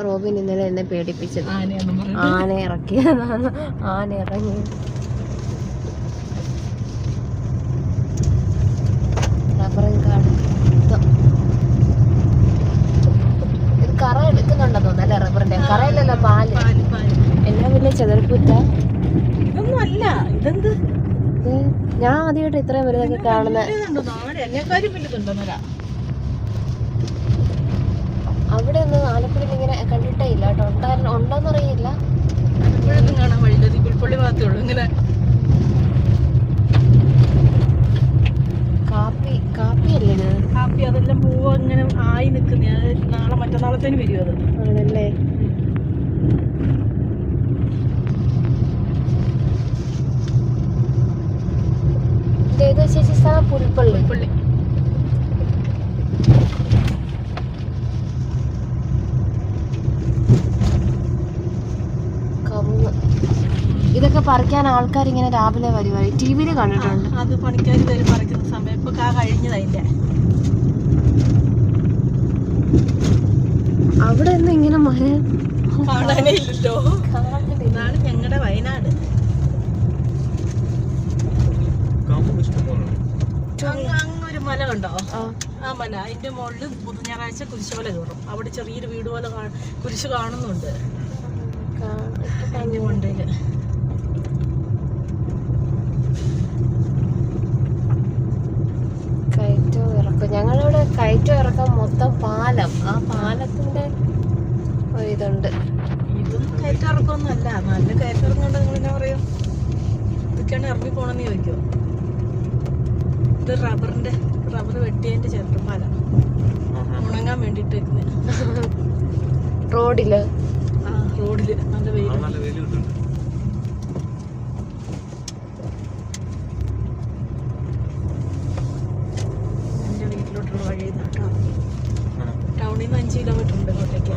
Robin ഇന്നലെ എന്നെ പേടിപ്പിച്ചത് ആന ഇറക്കിയതാണ്. ആന ഇറങ്ങി റബ്ബറും കാട്. ഇത് കറ എടുക്കുന്നുണ്ടെന്ന് തോന്നുന്നു അല്ലേ? റബ്ബറിന്റെ കറയിലല്ലോ, പാല്. എന്നാ വലിയ ചെതൽപ്പൂറ്റ. ഇതൊന്നും അല്ല. ഇതെന്ത്? ഞാൻ ആദ്യമായിട്ട് ഇത്രയും വലുതൊക്കെ കാണുന്നത്. അവിടെ ഒന്നും ആലപ്പുഴയിൽ ഇങ്ങനെ കണ്ടിട്ടേ ഇല്ല കേട്ടോ. ഉണ്ടോന്നറിയില്ല. കാണാൻ വഴിയില്ല. പുൽപ്പള്ളി ഭാഗത്തേ ഉള്ളൂ ഇങ്ങനെ. കാപ്പി അല്ലേ ഇത്? കാപ്പി അതെല്ലാം പൂവ് ഇങ്ങനെ ആയി നിൽക്കുന്ന. നാളെ മറ്റന്നാളത്തേന് വരും അത്. ആണല്ലേ? ഏത് ചേച്ചി സ്ഥലം? പുൽപ്പള്ളി. ഇതൊക്കെ പറിക്കാൻ ആൾക്കാർ ഇങ്ങനെ രാവിലെ വരുവായി. ടിവിയിൽ കണ്ടിട്ടുണ്ട്. അത് പണിക്കാർ വരും പറിക്കുന്ന സമയം. ഇപ്പൊ കഴിഞ്ഞതതിന്റെ അവിടെ ഒന്നും ഇങ്ങനെ മരം കാണാനേ ഇല്ലല്ലോ. ഇതാണ് ഞങ്ങളുടെ വയനാട്. അങ്ങൊരു മല കണ്ടോ? ആ മല, അതിന്റെ മുകളിൽ ഞായറാഴ്ച കുരിശുമല കയറും. അവിടെ ചെറിയൊരു വീട് പോലെ കുരിശ് കാണുന്നുണ്ട് അതിന്റെ മണ്ടയില്. കയറ്റവും ഇറക്കം. ഞങ്ങളിവിടെ കയറ്റവും ഇറക്കം മൊത്തം പാലം. ആ പാലത്തിന്റെ ഇതുണ്ട്. ഇതൊന്നും കയറ്റിറക്കൊന്നും അല്ല. നല്ല കയറ്റിറങ്ങുകൊണ്ട് നിങ്ങൾ എന്നാ പറയും? ഇതൊക്കെയാണ് ഇറങ്ങി പോണെന്ന് ചോദിക്കോ? ഇത് റബ്ബർ വെട്ടിയതിന്റെ ചെറുപ്പാലം ഉണങ്ങാൻ വേണ്ടിട്ട് റോഡില്. ആ റോഡില് നല്ല വെയിൽ. എന്റെ വീട്ടിലോട്ടുള്ള വഴി കേട്ടോ. ടൗണിൽ നിന്ന് 5 കിലോമീറ്റർ ഉണ്ട് ഇങ്ങോട്ടേക്ക്.